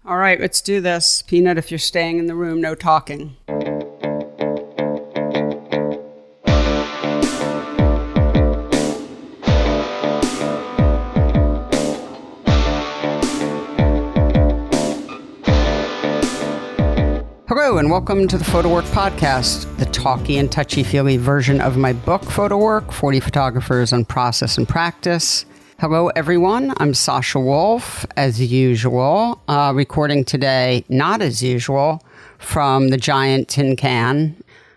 All right, let's do this. Peanut, if you're staying in the room, no talking. Hello, and welcome to the PhotoWork podcast, the talky and touchy-feely version of my book, PhotoWork, 40 Photographers on Process and Practice. Hello, everyone. I'm Sasha Wolf, as usual, recording today, not as usual, from the giant tin can,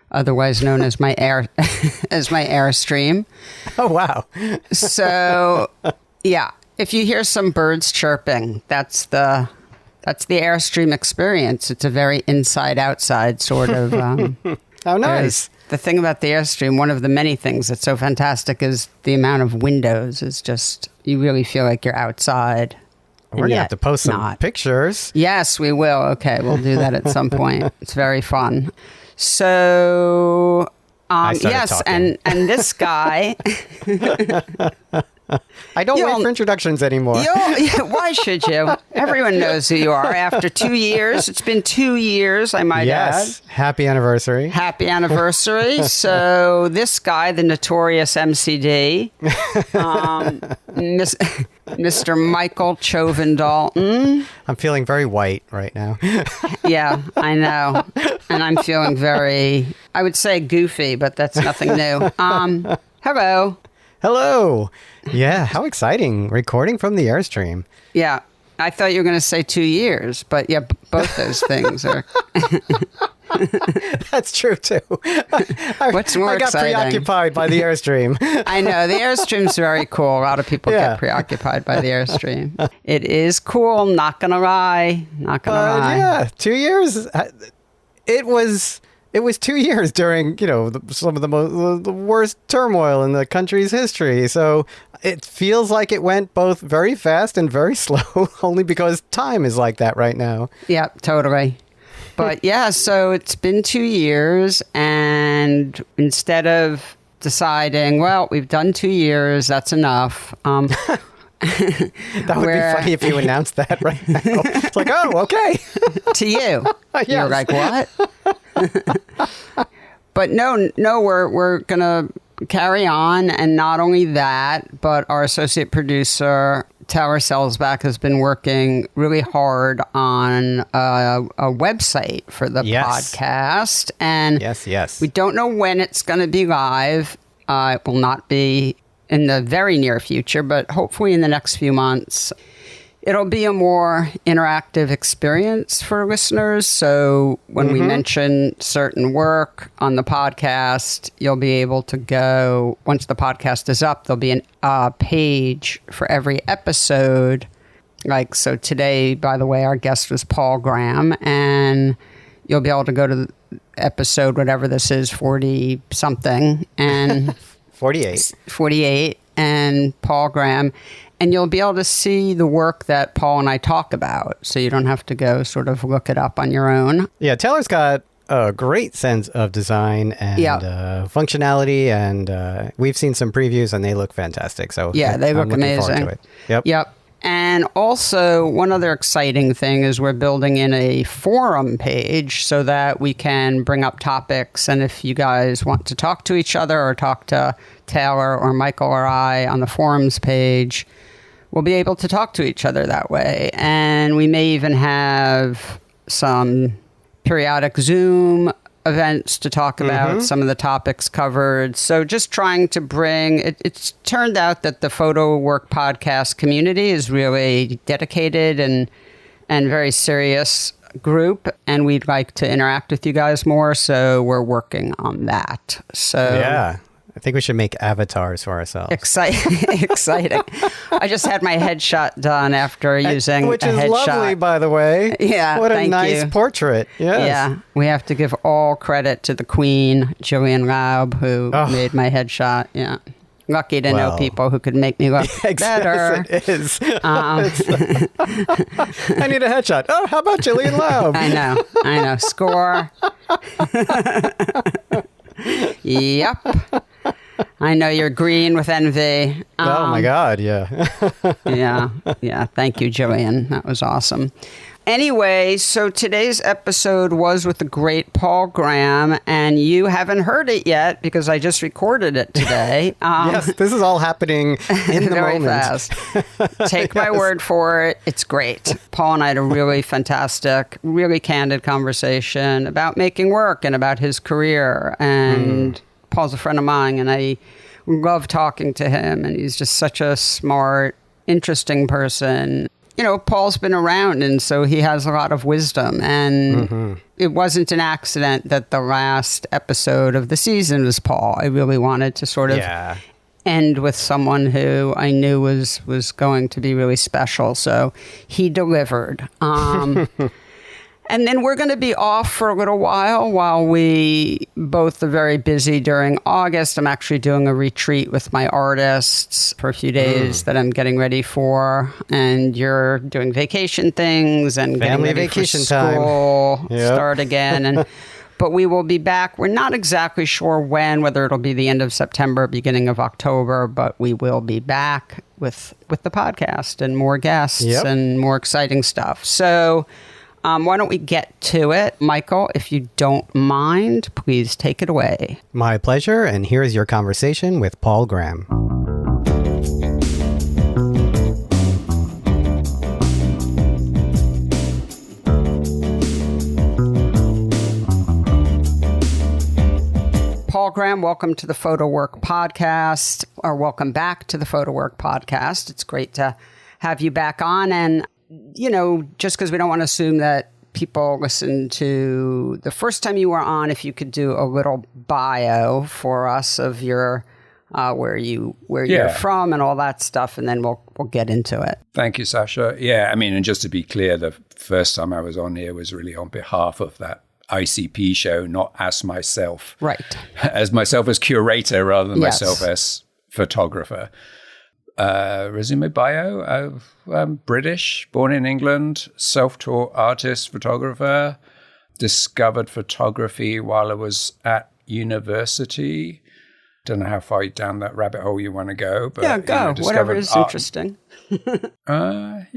otherwise known as my Airstream. Oh, wow. So, yeah, if you hear some birds chirping, that's the Airstream experience. It's a very inside-outside sort of... Oh, nice. The thing about the Airstream, one of the many things that's so fantastic is the amount of windows is just, you really feel like you're outside. We're going to have to post some pictures. Yes, we will. Okay, we'll do that at some point. It's very fun. So, yes, and this guy... I don't wait for introductions anymore. Why should you? Everyone knows who you are. After 2 years, it's been 2 years, I might add. Yes, happy anniversary. Happy anniversary. So this guy, the notorious MCD, Mr. Michael Chauvin Dalton. I'm feeling very white right now. Yeah, I know. And I'm feeling very, I would say goofy, but that's nothing new. Hello. Hello. Yeah, how exciting. Recording from the Airstream. Yeah, I thought you were going to say 2 years, but yeah, both those things are... That's true, too. What's more I got exciting? preoccupied by the Airstream. I know. The Airstream's very cool. A lot of people get preoccupied by the Airstream. It is cool, not going to lie. Not going to lie. Yeah, 2 years. It was 2 years during, some of the worst turmoil in the country's history. So it feels like it went both very fast and very slow, only because time is like that right now. Yeah, totally. But yeah, so it's been 2 years, and instead of deciding, well, we've done 2 years, that's enough. That would be funny if you announced that right now. It's like, oh, okay. To you. Yes. You're like, what? But no, we're going to carry on. And not only that, but our associate producer, Taylor Selsback, has been working really hard on a website for the podcast. And yes. We don't know when it's going to be live. It will not be in the very near future, but hopefully in the next few months. It'll be a more interactive experience for listeners. So when we mention certain work on the podcast, you'll be able to go, once the podcast is up, there'll be a page for every episode. Like, so today, by the way, our guest was Paul Graham, and you'll be able to go to the episode, whatever this is, 40-something, and... 48, and Paul Graham. And you'll be able to see the work that Paul and I talk about. So you don't have to go sort of look it up on your own. Yeah, Taylor's got a great sense of design and functionality. And we've seen some previews and they look fantastic. So yeah, they look amazing. Yep. And also, one other exciting thing is we're building in a forum page so that we can bring up topics. And if you guys want to talk to each other or talk to Taylor or Michael or I on the forums page, we'll be able to talk to each other that way. And we may even have some periodic Zoom events to talk about some of the topics covered. So just trying to bring, it's turned out that the PhotoWork podcast community is really dedicated and very serious group, and we'd like to interact with you guys more. So we're working on that. So yeah. I think we should make avatars for ourselves. Exciting. I just had my headshot done after using Which a is headshot. Lovely, by the way. Yeah, what a nice portrait. Yes. Yeah, we have to give all credit to the Queen, Jillian Laub, who made my headshot. Yeah. Lucky to know people who could make me look better. Yes, it is. I need a headshot. Oh, how about Jillian Laub? I know. Score. Yep. I know you're green with envy. Oh my God, yeah. Yeah. Thank you, Joanne. That was awesome. Anyway, so today's episode was with the great Paul Graham, and you haven't heard it yet because I just recorded it today. Yes, this is all happening in the very moment. Fast. Take my word for it. It's great. Paul and I had a really fantastic, really candid conversation about making work and about his career. And Paul's a friend of mine, and I love talking to him. And he's just such a smart, interesting person. You know, Paul's been around, and so he has a lot of wisdom. And it wasn't an accident that the last episode of the season was Paul. I really wanted to sort of end with someone who I knew was going to be really special. So he delivered. And then we're going to be off for a little while we both are very busy during August. I'm actually doing a retreat with my artists for a few days that I'm getting ready for. And you're doing vacation things and Family getting ready vacation for school, time. Yep. Start again. But we will be back. We're not exactly sure when, whether it'll be the end of September, beginning of October, but we will be back with the podcast and more guests and more exciting stuff. So why don't we get to it? Michael, if you don't mind, please take it away. My pleasure. And here is your conversation with Paul Graham. Paul Graham, welcome to the PhotoWork podcast, or welcome back to the PhotoWork podcast. It's great to have you back on. And you know, just because we don't want to assume that people listen to the first time you were on, if you could do a little bio for us of your where you're from and all that stuff, and then we'll get into it. Thank you, Sasha. Yeah, I mean, and just to be clear, the first time I was on here was really on behalf of that ICP show, not as myself. Right. As myself as curator rather than myself as photographer. Resume bio, I'm British, born in England, self-taught artist, photographer, discovered photography while I was at university. Don't know how far down that rabbit hole you want to go. But, yeah, go. Whatever is interesting. I'd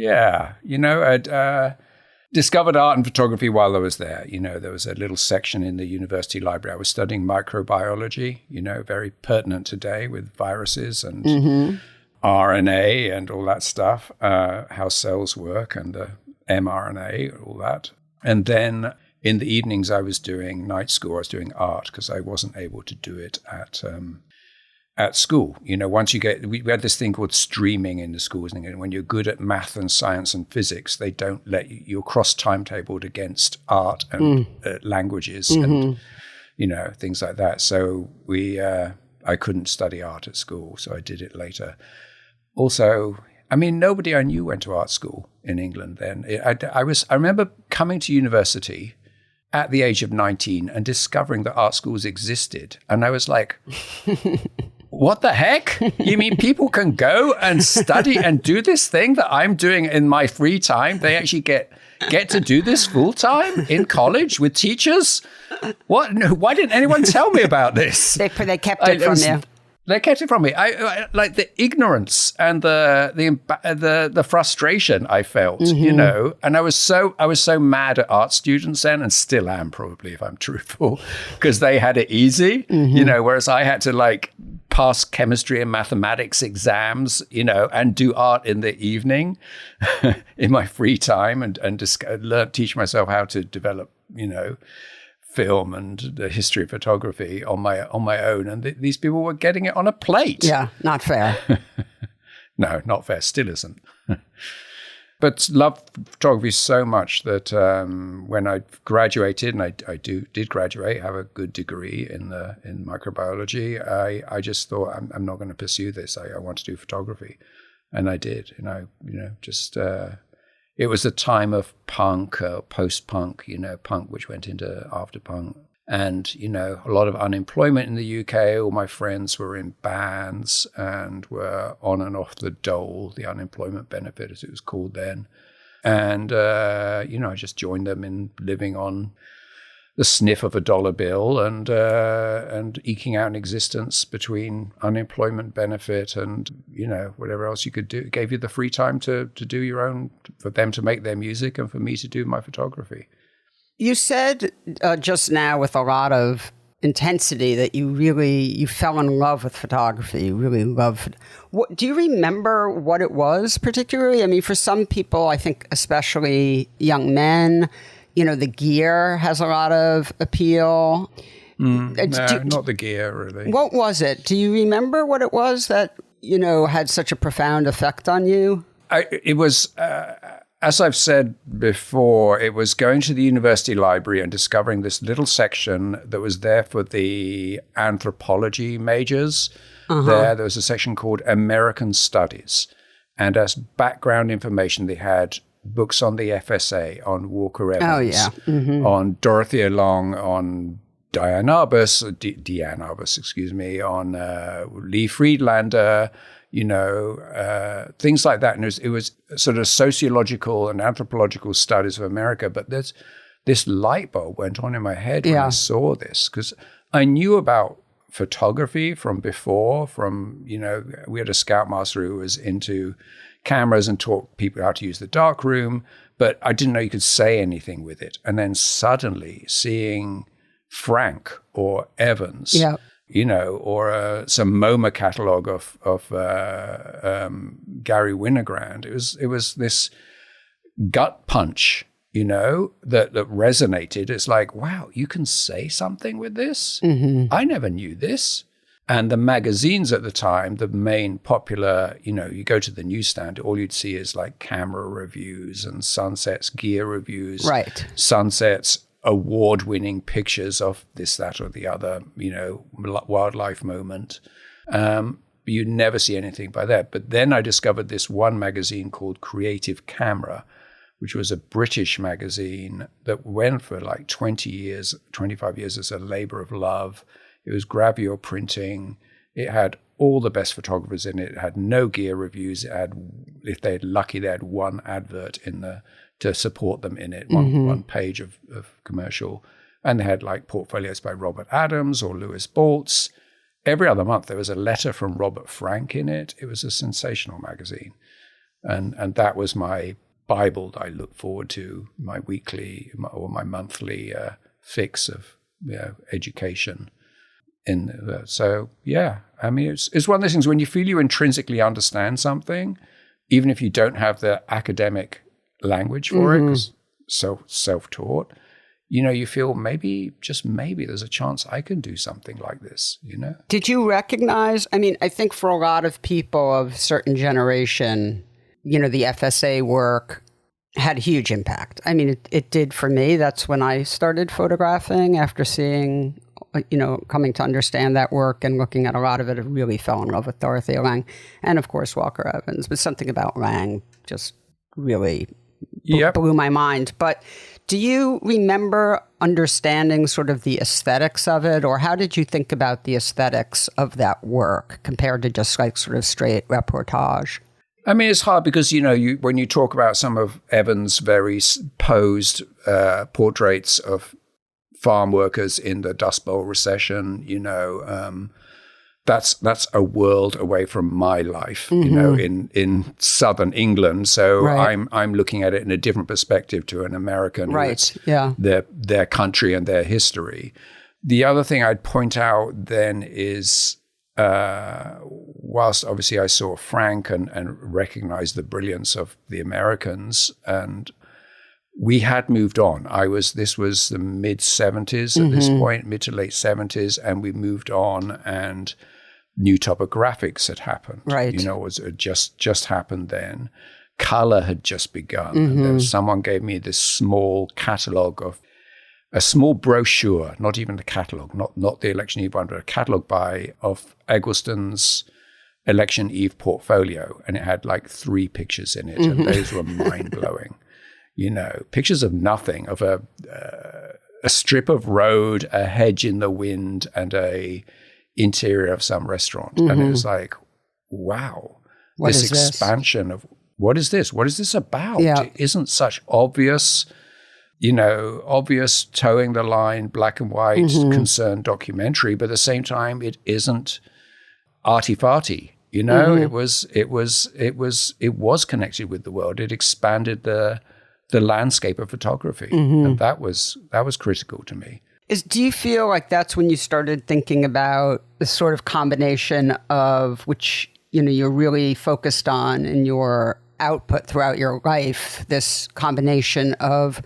discovered art and photography while I was there. You know, there was a little section in the university library. I was studying microbiology, you know, very pertinent today with viruses and RNA and all that stuff, how cells work and the mRNA, all that. And then in the evenings, I was doing night school. I was doing art because I wasn't able to do it at school. You know, once you get, we had this thing called streaming in the schools. And when you're good at math and science and physics, they don't let you, you're cross-timetabled against art and languages and, you know, things like that. So I couldn't study art at school, so I did it later. Also, I mean, nobody I knew went to art school in England then. I remember coming to university at the age of 19 and discovering that art schools existed. And I was like, what the heck? You mean people can go and study and do this thing that I'm doing in my free time? They actually get to do this full time in college with teachers? What? No, why didn't anyone tell me about this? They kept it from you. They kept it from me. I like the ignorance and the frustration I felt, you know. And I was so mad at art students then, and still am probably if I'm truthful, because they had it easy, you know, whereas I had to like pass chemistry and mathematics exams, you know, and do art in the evening in my free time and teach myself how to develop, you know, film and the history of photography on my own, and these people were getting it on a plate. Yeah, not fair. No, not fair. Still isn't. But loved photography so much that when I graduated, and I did graduate, have a good degree in microbiology, I just thought I'm not going to pursue this. I want to do photography, and I did. And I, you know, just. It was a time of punk, post-punk, you know, punk, which went into after-punk. And, you know, a lot of unemployment in the UK. All my friends were in bands and were on and off the dole, the unemployment benefit, as it was called then. And, you know, I just joined them in living on the sniff of a dollar bill and eking out an existence between unemployment benefit and, whatever else you could do. It gave you the free time to do your own, for them to make their music and for me to do my photography. You said just now with a lot of intensity that you fell in love with photography. You really loved. Do you remember what it was particularly? I mean, for some people, I think especially young men, the gear has a lot of appeal. No, not the gear, really. What was it? Do you remember what it was that, had such a profound effect on you? It was, as I've said before, it was going to the university library and discovering this little section that was there for the anthropology majors. There was a section called American Studies. And as background information, they had books on the FSA, on Walker Evans, on Dorothea Long, on Diane Arbus, on Lee Friedlander, things like that. And it was sort of sociological and anthropological studies of America. But this light bulb went on in my head when I saw this, because I knew about photography from before, we had a scoutmaster who was into cameras and taught people how to use the darkroom, but I didn't know you could say anything with it. And then suddenly seeing Frank or Evans, or some MoMA catalog of Gary Winogrand, it was this gut punch, that resonated. It's like, wow, you can say something with this? I never knew this. And the magazines at the time, the main popular, you go to the newsstand, all you'd see is like camera reviews and Sunset's gear reviews. Right. Sunset's award-winning pictures of this, that, or the other, wildlife moment. You never see anything by that. But then I discovered this one magazine called Creative Camera, which was a British magazine that went for like 20 years, 25 years as a labor of love. It was gravure printing. It had all the best photographers in it. It had no gear reviews. It had, if they're lucky, they had one advert to support them in it, one page of commercial. And they had like portfolios by Robert Adams or Louis Baltz. Every other month there was a letter from Robert Frank in it. It was a sensational magazine. And that was my Bible that I look forward to, my weekly or my monthly fix of education. So I mean, it's one of those things when you feel you intrinsically understand something, even if you don't have the academic language for it, because so self-taught, you feel maybe, just maybe, there's a chance I can do something like this, Did you recognize, I mean, I think for a lot of people of certain generation, the FSA work had a huge impact. I mean, it did for me. That's when I started photographing after seeing, coming to understand that work and looking at a lot of it. I really fell in love with Dorothea Lange and, of course, Walker Evans. But something about Lange just really blew my mind. But do you remember understanding sort of the aesthetics of it, or how did you think about the aesthetics of that work compared to just like sort of straight reportage? I mean, it's hard because, when you talk about some of Evans' very posed portraits of farm workers in the Dust Bowl recession, that's a world away from my life, in southern England. So I'm looking at it in a different perspective to an American, their country and their history. The other thing I'd point out then is, whilst obviously I saw Frank and recognized the brilliance of the Americans, and we had moved on. This was the mid-70s at this point, mid to late 70s, and we moved on, and new topographics had happened. Right. It was just happened then. Color had just begun. And there was someone gave me this small catalog of a small brochure, not even the catalog, not the election eve one, but a catalog of Eggleston's election eve portfolio, and it had like 3 pictures in it, and those were mind blowing. Pictures of nothing, of a strip of road, a hedge in the wind, and a interior of some restaurant, and it was like, wow, this expansion of what is this? What is this about? Yeah. It isn't such obvious obvious towing the line, black and white, concerned documentary, but at the same time, it isn't arty-farty. It was connected with the world. It expanded the landscape of photography, and that was critical to me. Do you feel like that's when you started thinking about the sort of combination of which you're really focused on in your output throughout your life, this combination of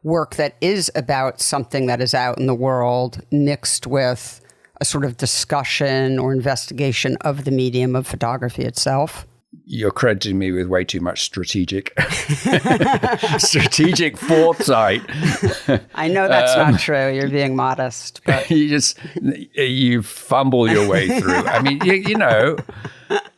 work that is about something that is out in the world mixed with a sort of discussion or investigation of the medium of photography itself? You're crediting me with way too much strategic foresight. I know that's not true. You're being modest, but you fumble your way through. I mean,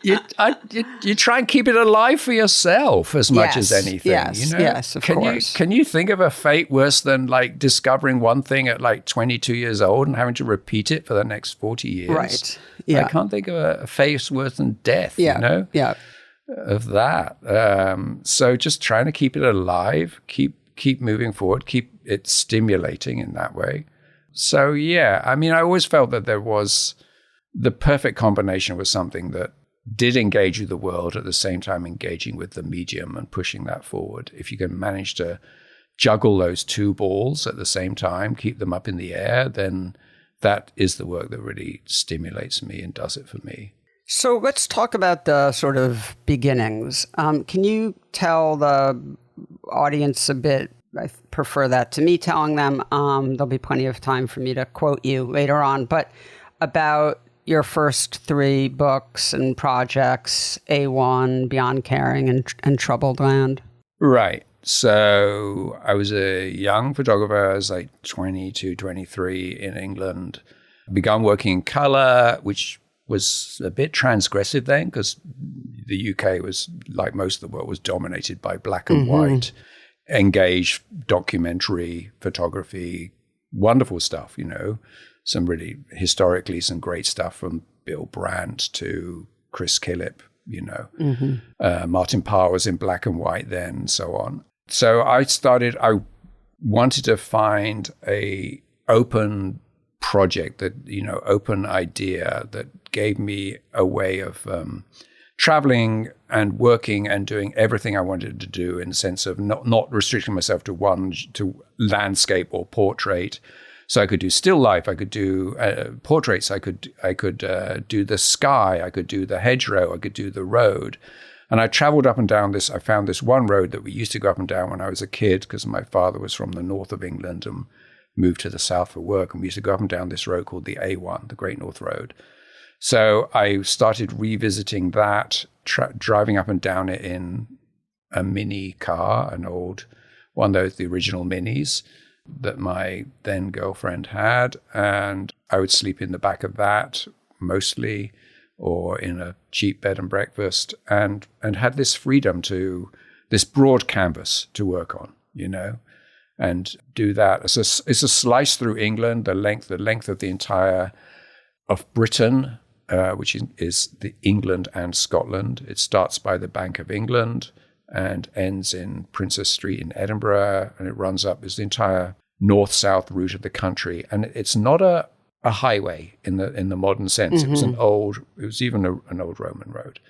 you try and keep it alive for yourself as much as anything. Yes, of course. Can you think of a fate worse than like discovering one thing at like 22 years old and having to repeat it for the next 40 years? Right. Yeah. I can't think of a fate worse than death. Yeah. Yeah. Of that. So just trying to keep it alive, keep moving forward, keep it stimulating in that way. So yeah, I mean, I always felt that there was the perfect combination was something that did engage with the world at the same time engaging with the medium and pushing that forward. If you can manage to juggle those two balls at the same time, keep them up in the air, then that is the work that really stimulates me and does it for me. So let's talk about the sort of beginnings. Can you tell the audience a bit? I prefer that to me telling them. There'll be plenty of time for me to quote you later on, but about your first three books and projects, A1, Beyond Caring, and Troubled Land. Right. So I was a young photographer. I was like 22, 23 in England. Began working in color, which was a bit transgressive then because the UK was, like most of the world, was dominated by black and white, engaged documentary photography, wonderful stuff, some really historically some great stuff from Bill Brandt to Chris Killip, Martin Parr was in black and white then and so on. So I wanted to find a open project that, open idea that gave me a way of traveling and working and doing everything I wanted to do in the sense of not restricting myself to landscape or portrait. So I could do still life, I could do portraits, I could do the sky, I could do the hedgerow, I could do the road. And I traveled up and down I found this one road that we used to go up and down when I was a kid because my father was from the north of England and moved to the south for work. And we used to go up and down this road called the A1, the Great North Road. So I started revisiting that, driving up and down it in a mini car, an old one of those, the original minis that my then girlfriend had. And I would sleep in the back of that mostly, or in a cheap bed and breakfast, and had this freedom this broad canvas to work on, and do that. It's a slice through England, the length of the entire of Britain, which is the England and Scotland. It starts by the Bank of England and ends in Princess Street in Edinburgh, and it runs up as the entire north-south route of the country. And it's not a highway in the modern sense. It was even an old Roman road.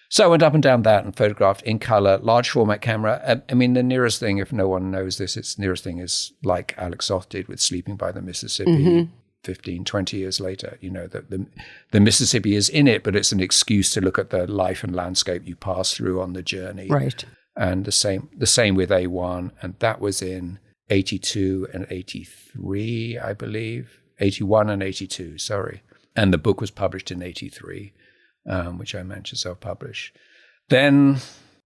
So I went up and down that and photographed in color, large format camera. I mean, the nearest thing, if no one knows this, its nearest thing is like Alex Soth did with Sleeping by the Mississippi 15, 20 years later. The Mississippi is in it, but it's an excuse to look at the life and landscape you pass through on the journey. Right. And the same with A1, and that was in 82 and 83, I believe. 81 and 82, sorry. And the book was published in 83, which I managed to self-publish. Then,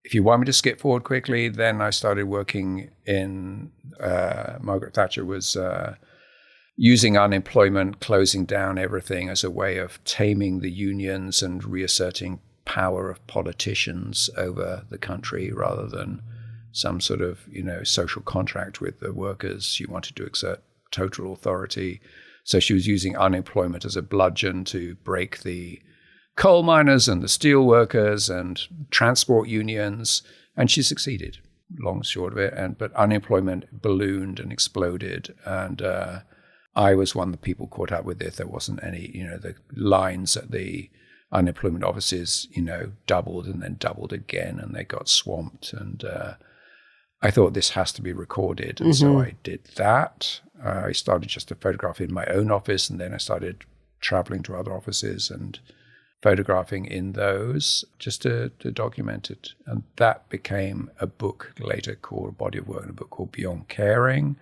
if you want me to skip forward quickly, then I started working in, Margaret Thatcher was using unemployment, closing down everything as a way of taming the unions and reasserting power of politicians over the country rather than some sort of, social contract with the workers. She wanted to exert total authority. So she was using unemployment as a bludgeon to break the coal miners and the steel workers and transport unions, and she succeeded. long short of it. But unemployment ballooned and exploded. And I was one of the people caught up with it. There wasn't any, the lines at the unemployment offices, doubled and then doubled again, and they got swamped. And I thought this has to be recorded. And so I did that. I started just to photograph in my own office, and then I started traveling to other offices and photographing in those just to document it. And that became a book later called, a body of work, and a book called Beyond Caring,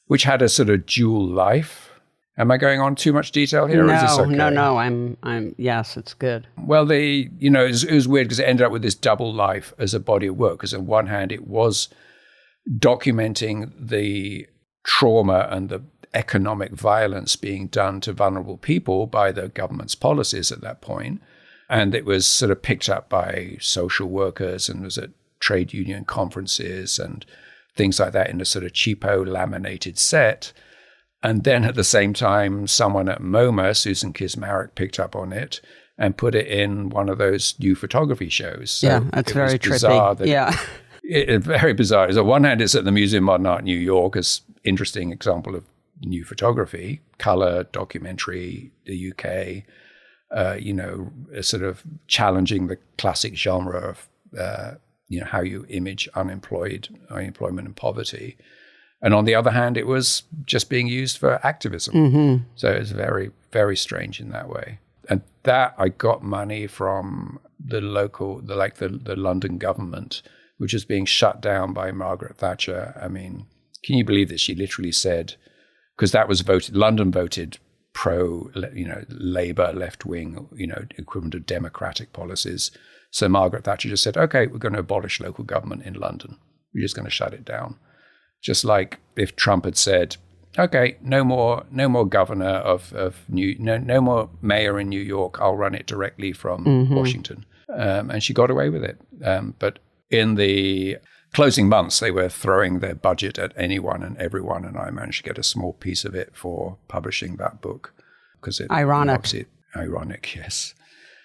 which had a sort of dual life. Am I going on too much detail here? No, or is this okay? no. I'm. Yes, it's good. Well, it was weird because it ended up with this double life as a body of work. Because on one hand, it was documenting the trauma and the economic violence being done to vulnerable people by the government's policies at that point. And it was sort of picked up by social workers and was at trade union conferences and things like that in a sort of cheapo laminated set. And then at the same time, someone at MoMA, Susan Kismarek, picked up on it and put it in one of those new photography shows. So yeah, that's very trippy. It's very bizarre. On one hand, it's at the Museum of Modern Art in New York, as interesting example of new photography, color, documentary, the UK, sort of challenging the classic genre of, how you image unemployment and poverty. And on the other hand, it was just being used for activism. So it was very, very strange in that way. And that I got money from the London government, which was being shut down by Margaret Thatcher. I mean, can you believe that she literally said, because that was voted, London voted pro, Labour, left wing, equivalent of democratic policies. So Margaret Thatcher just said, okay, we're going to abolish local government in London. We're just going to shut it down. Just like if Trump had said, okay, no more governor no more mayor in New York. I'll run it directly from Washington. And she got away with it. But in the closing months, they were throwing their budget at anyone and everyone, and I managed to get a small piece of it for publishing that book. Ironic, yes.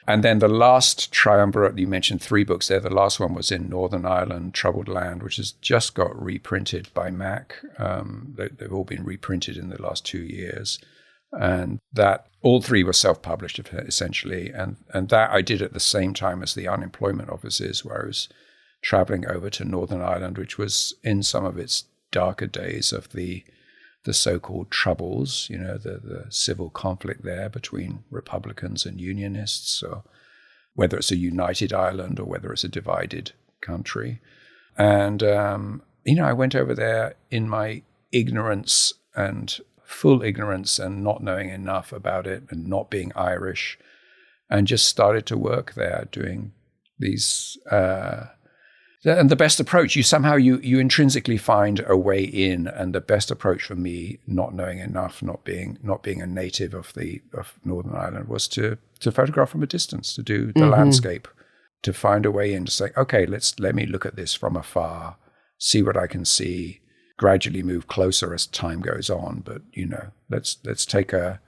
And then the last triumvirate, you mentioned 3 books there. The last one was in Northern Ireland, Troubled Land, which has just got reprinted by Mac. They've all been reprinted in the last 2 years. And that all 3 were self-published, essentially. And that I did at the same time as the unemployment offices, where I was traveling over to Northern Ireland, which was in some of its darker days of the so-called Troubles, the civil conflict there between Republicans and Unionists, or whether it's a united Ireland or whether it's a divided country. And, I went over there in my ignorance and full ignorance and not knowing enough about it and not being Irish, and just started to work there doing these... And the best approach, you intrinsically find a way in, and the best approach for me, not knowing enough, not being a native of Northern Ireland, was to photograph from a distance, to do the landscape, to find a way in, to say, okay, let me look at this from afar, see what I can see, gradually move closer as time goes on. But let's take a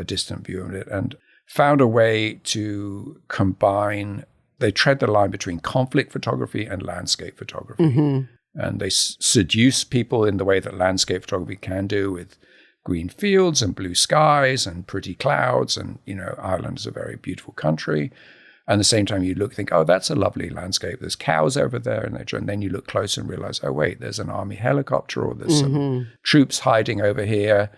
distant view of it, and found a way to combine. They tread the line between conflict photography and landscape photography. And they seduce people in the way that landscape photography can do, with green fields and blue skies and pretty clouds. And, Ireland is a very beautiful country. And at the same time, you think, oh, that's a lovely landscape. There's cows over there. And then you look closer and realize, oh, wait, there's an army helicopter, or there's some troops hiding over here.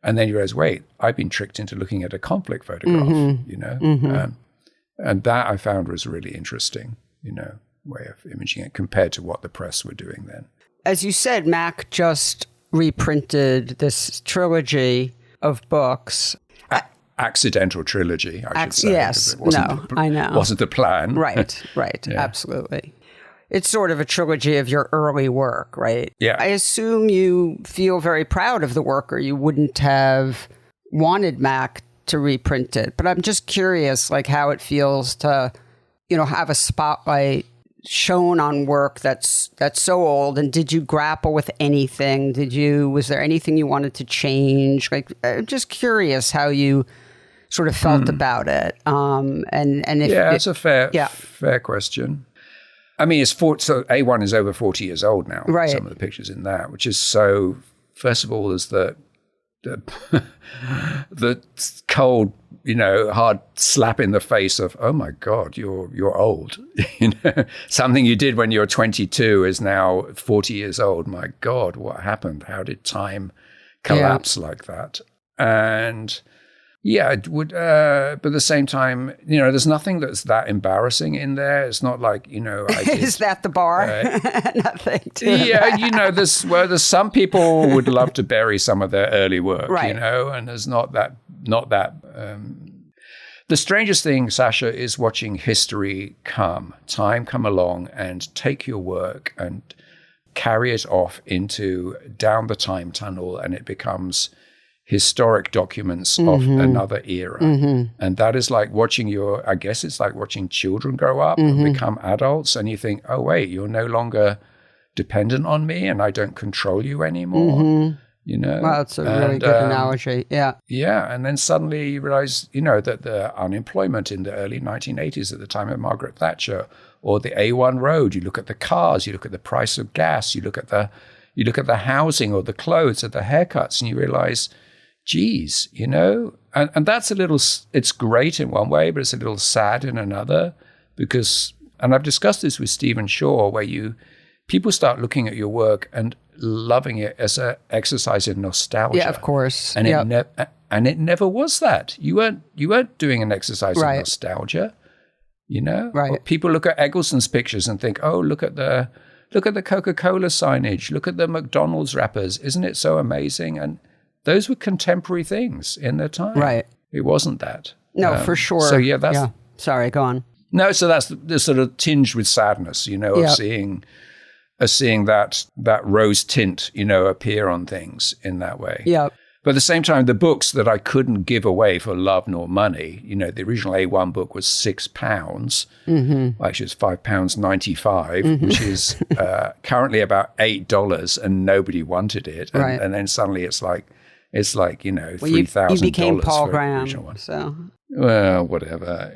And then you realize, wait, I've been tricked into looking at a conflict photograph, And that I found was really interesting, way of imaging it compared to what the press were doing then. As you said, Mac just reprinted this trilogy of books. Accidental trilogy, I should say. Yes, I know. Wasn't the plan. Right, yeah. Absolutely. It's sort of a trilogy of your early work, right? Yeah. I assume you feel very proud of the work, or you wouldn't have wanted Mac to reprint it. But I'm just curious, how it feels to, have a spotlight shown on work that's so old. And did you grapple with anything? Was there anything you wanted to change? I'm just curious how you sort of felt about it. And if it's a fair question. I mean, so A1 is over 40 years old now. Right. Some of the pictures in that, which is so. First of all, there's the the cold, hard slap in the face of, oh my God, you're old. Something you did when you were 22 is now 40 years old. My God, what happened? How did time collapse like that? And yeah, it would. But at the same time, there's nothing that's that embarrassing in there. It's not like, Is that the bar? Nothing. There's some people would love to bury some of their early work, right. And there's not that. The strangest thing, Sasha, is watching time come along and take your work and carry it off down the time tunnel, and it becomes historic documents of another era. And that is like watching it's like watching children grow up and become adults, and you think, oh wait, you're no longer dependent on me and I don't control you anymore. Well, it's a really good analogy. Yeah. Yeah. And then suddenly you realize, that the unemployment in the early 1980s at the time of Margaret Thatcher, or the A1 road, you look at the cars, you look at the price of gas, you look at the housing or the clothes or the haircuts, and you realize, geez, and that's it's great in one way, but it's a little sad in another, because, and I've discussed this with Stephen Shaw, where people start looking at your work and loving it as an exercise in nostalgia. Yeah, of course. And it never was that. You weren't doing an exercise in nostalgia, Right. Or people look at Eggleston's pictures and think, oh, look at the Coca-Cola signage, look at the McDonald's wrappers. Isn't it so amazing? And those were contemporary things in their time. Right. It wasn't that. No, for sure. So yeah, that's... Yeah. Sorry, go on. No, so that's the sort of tinged with sadness, of seeing that rose tint, appear on things in that way. Yeah. But at the same time, the books that I couldn't give away for love nor money, the original A1 book was £6. Well, actually, it's £5.95, which is currently about $8, and nobody wanted it. And then suddenly it's like $3,000. You became Paul Graham, so. Well, whatever.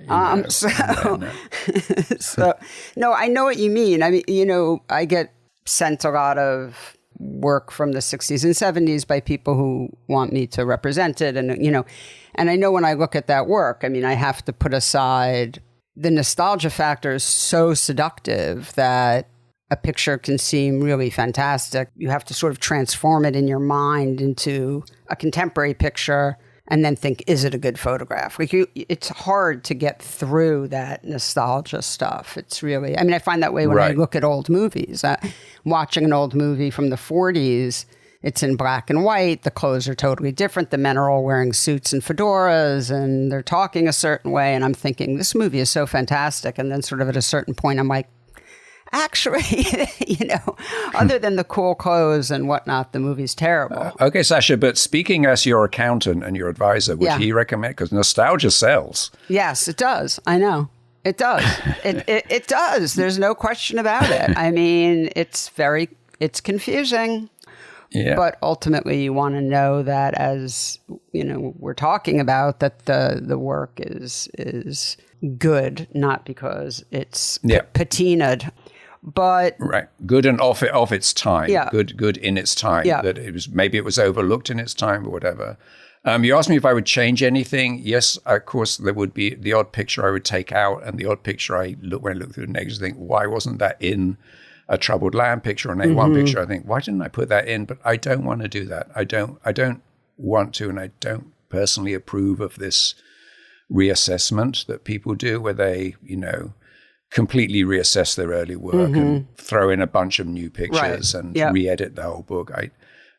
So no, I know what you mean. I mean, I get sent a lot of work from the 60s and 70s by people who want me to represent it. And, and I know when I look at that work, I mean, I have to put aside the nostalgia factor is so seductive that a picture can seem really fantastic. You have to sort of transform it in your mind into a contemporary picture and then think, is it a good photograph? It's hard to get through that nostalgia stuff. It's really, I mean, I find that way when I look at old movies. Watching an old movie from the 40s, it's in black and white. The clothes are totally different. The men are all wearing suits and fedoras, and they're talking a certain way. And I'm thinking, this movie is so fantastic. And then sort of at a certain point, I'm like, actually, other than the cool clothes and whatnot, the movie's terrible. Okay, Sasha, but speaking as your accountant and your advisor, would he recommend, because nostalgia sells? Yes, it does. I know. It does. It does. There's no question about it. I mean, it's confusing. Yeah. But ultimately, you want to know that, as we're talking about, that the work is good, not because it's patinaed. But good and off its time. Yeah. Good in its time. Yeah. That maybe it was overlooked in its time or whatever. You asked me if I would change anything. Yes, of course, there would be the odd picture I would take out, and the odd picture when I look through the negatives, I think, why wasn't that in a troubled land picture or an A1 picture? I think, why didn't I put that in? But I don't want to do that. I don't want to, and I don't personally approve of this reassessment that people do, where they, completely reassess their early work and throw in a bunch of new pictures and re-edit the whole book.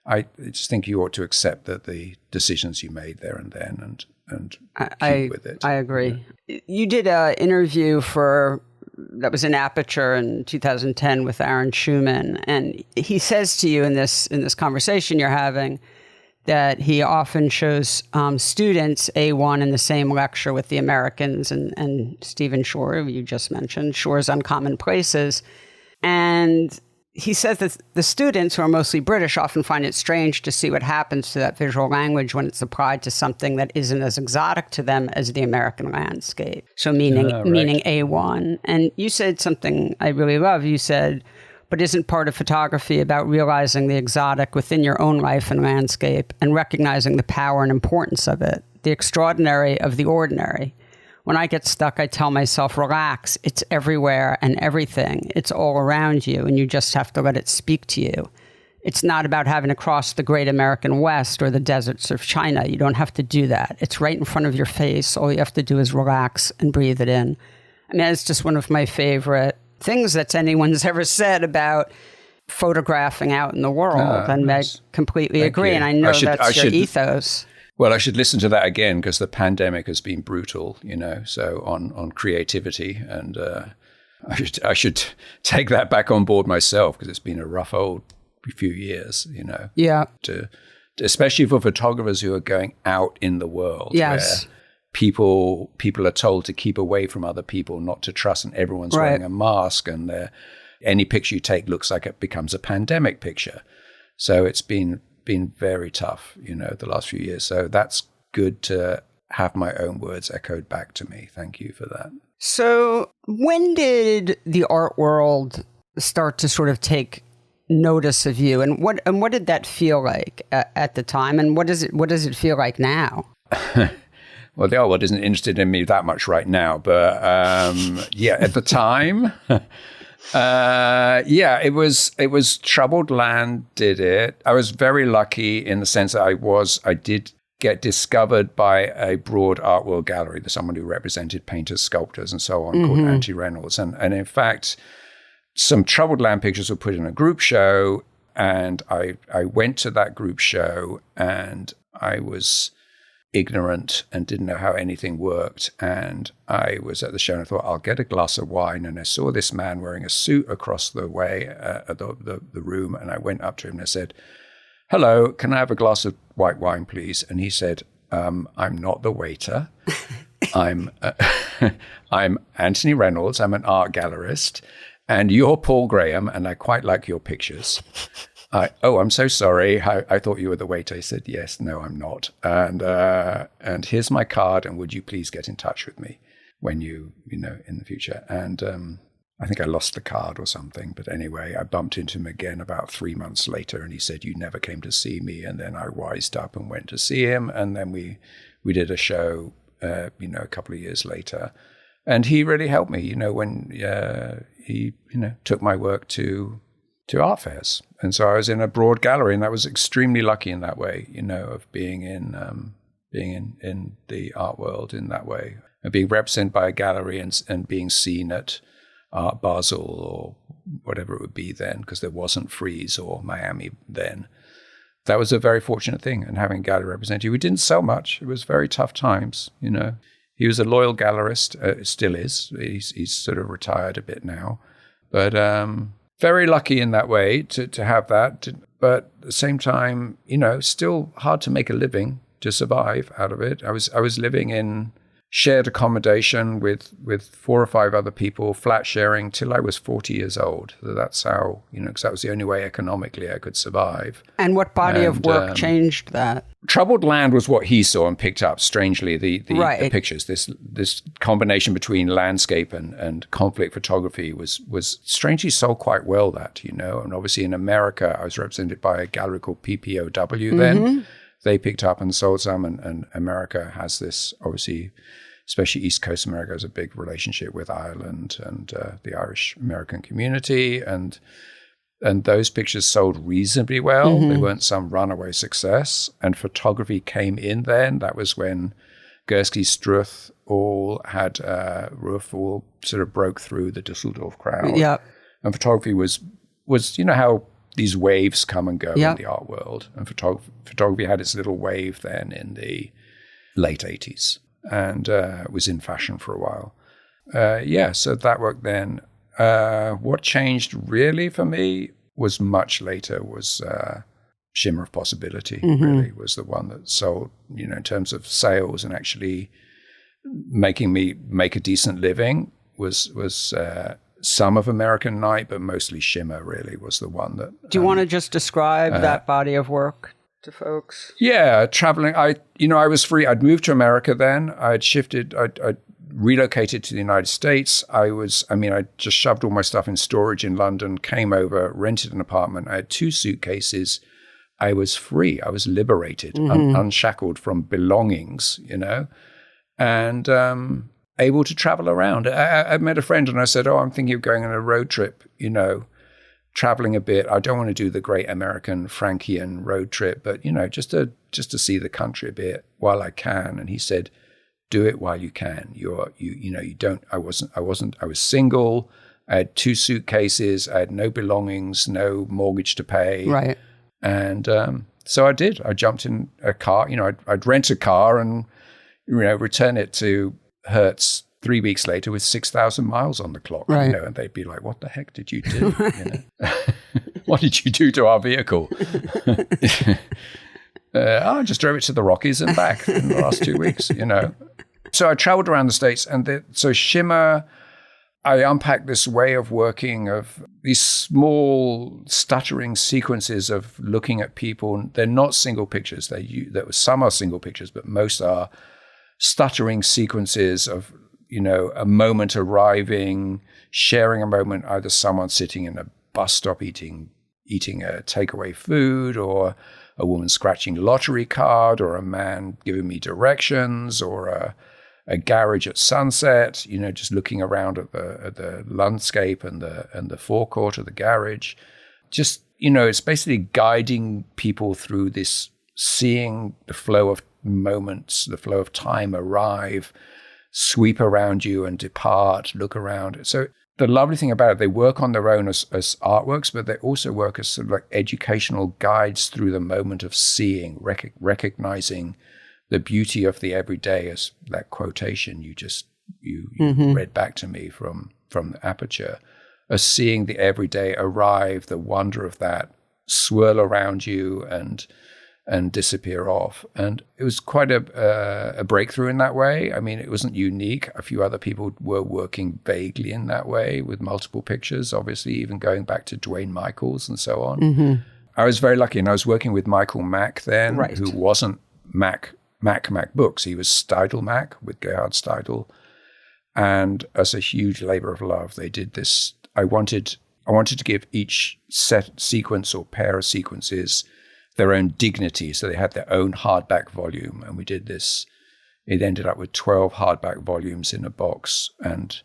I just think you ought to accept that the decisions you made there and then and keep with it. I agree. You did an interview that was in Aperture in 2010 with Aaron Schumann, and he says to you in this conversation you're having that he often shows students A1 in the same lecture with the Americans and Stephen Shore, you just mentioned, Shore's Uncommon Places. And he says that the students, who are mostly British, often find it strange to see what happens to that visual language when it's applied to something that isn't as exotic to them as the American landscape. So meaning A1. And you said something I really love. You said, but isn't part of photography about realizing the exotic within your own life and landscape and recognizing the power and importance of it, the extraordinary of the ordinary? When I get stuck, I tell myself, relax, it's everywhere and everything. It's all around you, and you just have to let it speak to you. It's not about having to cross the great American West or the deserts of China. You don't have to do that. It's right in front of your face. All you have to do is relax and breathe it in. I mean, it's just one of my favorite things that anyone's ever said about photographing out in the world. And nice. I completely agree. And I know that's your ethos. Well, I should listen to that again because the pandemic has been brutal, so on creativity. And I should take that back on board myself because it's been a rough old few years, Yeah. Especially for photographers who are going out in the world. Yes. Where people are told to keep away from other people, not to trust, and everyone's wearing a mask. And any picture you take looks like it becomes a pandemic picture. So it's been very tough, the last few years. So that's good to have my own words echoed back to me. Thank you for that. So when did the art world start to sort of take notice of you, and what did that feel like at the time, and what does it feel like now? Well, the art world isn't interested in me that much right now, but at the time. It was Troubled Land did it. I was very lucky in the sense that I did get discovered by a broad art world gallery. There's someone who represented painters, sculptors, and so on, called Angie Reynolds. And in fact, some Troubled Land pictures were put in a group show, and I went to that group show, and I was ignorant and didn't know how anything worked. And I was at the show and I thought, I'll get a glass of wine. And I saw this man wearing a suit across the way at the room. And I went up to him and I said, hello, can I have a glass of white wine, please? And he said, I'm not the waiter. I'm Anthony Reynolds. I'm an art gallerist. And you're Paul Graham. And I quite like your pictures. I'm so sorry. I thought you were the waiter. I said, yes, no, I'm not. And here's my card. And would you please get in touch with me when in the future? And I think I lost the card or something. But anyway, I bumped into him again about 3 months later. And he said, you never came to see me. And then I wised up and went to see him. And then we did a show, a couple of years later. And he really helped me, when he, took my work to art fairs. And so I was in a broad gallery, and I was extremely lucky in that way, of being in the art world in that way, and being represented by a gallery and being seen at Art Basel or whatever it would be then, because there wasn't Frieze or Miami then. That was a very fortunate thing, and having a gallery represent you. We didn't sell much. It was very tough times, He was a loyal gallerist, still is. He's sort of retired a bit now. But very lucky in that way to have that. But at the same time, still hard to make a living, to survive out of it. I was living in shared accommodation with 4 or 5 other people, flat sharing, till I was 40 years old. So that's how, because that was the only way economically I could survive. And what body of work changed that? Troubled Land was what he saw and picked up, strangely, the pictures. This combination between landscape and conflict photography was strangely sold quite well, that, And obviously in America, I was represented by a gallery called PPOW then. They picked up and sold some, and America has this, obviously, especially East Coast America has a big relationship with Ireland and the Irish American community, and those pictures sold reasonably well. They weren't some runaway success, and photography came in then. That was when Gursky Struth all had Ruff all sort of broke through the Dusseldorf crowd. Yeah. And photography was how these waves come and go in the art world. And photography had its little wave then in the late 80s, and was in fashion for a while. So that worked then. What changed really for me was much later, was Shimmer of Possibility, really was the one that sold, in terms of sales and actually making me make a decent living, was some of American Night, but mostly Shimmer really was the one that... Do you want to just describe that body of work to folks? Yeah, traveling. I was free. I'd moved to America then. I'd relocated to the United States. I just shoved all my stuff in storage in London, came over, rented an apartment. I had 2 suitcases. I was free. I was liberated, unshackled from belongings, and able to travel around. I met a friend and I said, I'm thinking of going on a road trip, traveling a bit. I don't want to do the great American Frankian road trip, but, just to see the country a bit while I can. And he said, do it while you can. I was single. I had 2 suitcases. I had no belongings, no mortgage to pay. Right. And so I did. I jumped in a car. I'd rent a car and, return it to Hertz 3 weeks later with 6,000 miles on the clock. Right. And they'd be like, what the heck did you do? What did you do to our vehicle? I just drove it to the Rockies and back in the last 2 weeks, So I traveled around the States. And so Shimmer, I unpacked this way of working of these small stuttering sequences of looking at people. They're not single pictures. Some are single pictures, but most are stuttering sequences of, a moment arriving, sharing a moment, either someone sitting in a bus stop eating a takeaway food, or a woman scratching a lottery card, or a man giving me directions, or a garage at sunset, just looking around at the landscape and the forecourt of the garage. Just, it's basically guiding people through this, seeing the flow of moments, the flow of time arrive, sweep around you and depart, look around. So the lovely thing about it, they work on their own as artworks, but they also work as sort of like educational guides through the moment of seeing, recognizing the beauty of the everyday, as that quotation you read back to me from the Aperture, as seeing the everyday arrive, the wonder of that swirl around you and disappear off. And it was quite a breakthrough in that way. I mean, it wasn't unique. A few other people were working vaguely in that way with multiple pictures, obviously, even going back to Dwayne Michaels and so on. Mm-hmm. I was very lucky, and I was working with Michael Mack then, right, who wasn't Mac Books. He was Steidl Mack with Gerhard Steidl. And as a huge labor of love, they did this. I wanted to give each sequence or pair of sequences their own dignity. So they had their own hardback volume. And we did this. It ended up with 12 hardback volumes in a box. And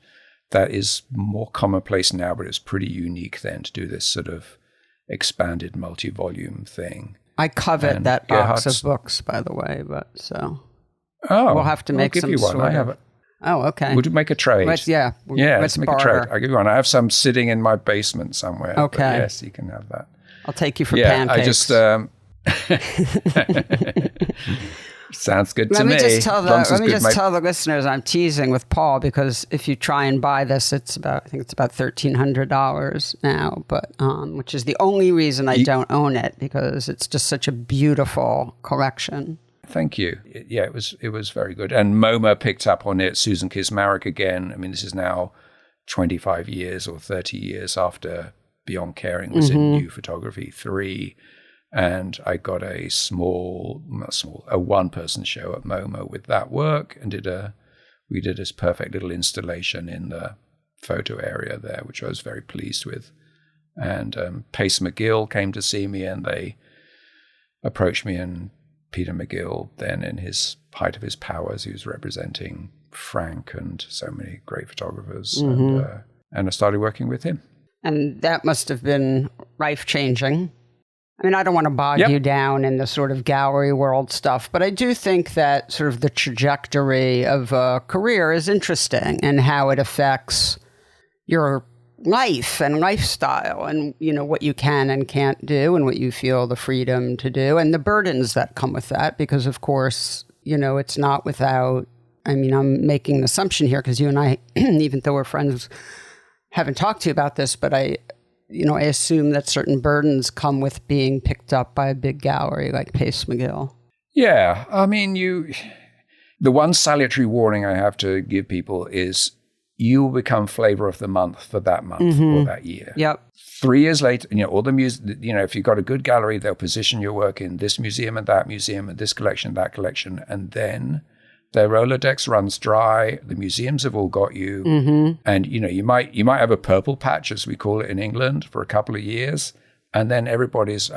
that is more commonplace now, but it's pretty unique then to do this sort of expanded multi-volume thing. I covet that box of books, by the way, but so we'll have to make I'll give you one. I have it. Oh, okay. We'll make a trade. Let's make a trade. I'll give you one. I have some sitting in my basement somewhere. Okay. Yes, you can have that. I'll take you for pancakes. I just sounds good to me. Let me just tell the listeners I'm teasing with Paul, because if you try and buy this, I think it's about $1,300 now, but which is the only reason I don't own it, because it's just such a beautiful collection. Thank you. It was very good. And MoMA picked up on it. Susan Kismarek again. I mean, this is now 25 years or 30 years after Beyond Caring was in New Photography 3. And I got a one-person show at MoMA with that work, and we did this perfect little installation in the photo area there, which I was very pleased with. And Pace McGill came to see me, and they approached me, and Peter McGill, then in his height of his powers, he was representing Frank and so many great photographers, and I started working with him. And that must have been life-changing. I mean, I don't want to bog you down in the sort of gallery world stuff, but I do think that sort of the trajectory of a career is interesting, and how it affects your life and lifestyle, and, what you can and can't do, and what you feel the freedom to do, and the burdens that come with that, because, of course, it's not without, I mean, I'm making an assumption here, because you and I, even though we're friends, haven't talked to you about this, but I assume that certain burdens come with being picked up by a big gallery like Pace McGill. Yeah. I mean, the one salutary warning I have to give people is you will become flavor of the month for that month or that year. Yep. 3 years later, all the music, if you've got a good gallery, they'll position your work in this museum and this collection, that collection. And then their Rolodex runs dry. The museums have all got you. And, you might have a purple patch, as we call it in England, for a couple of years. And then everybody's,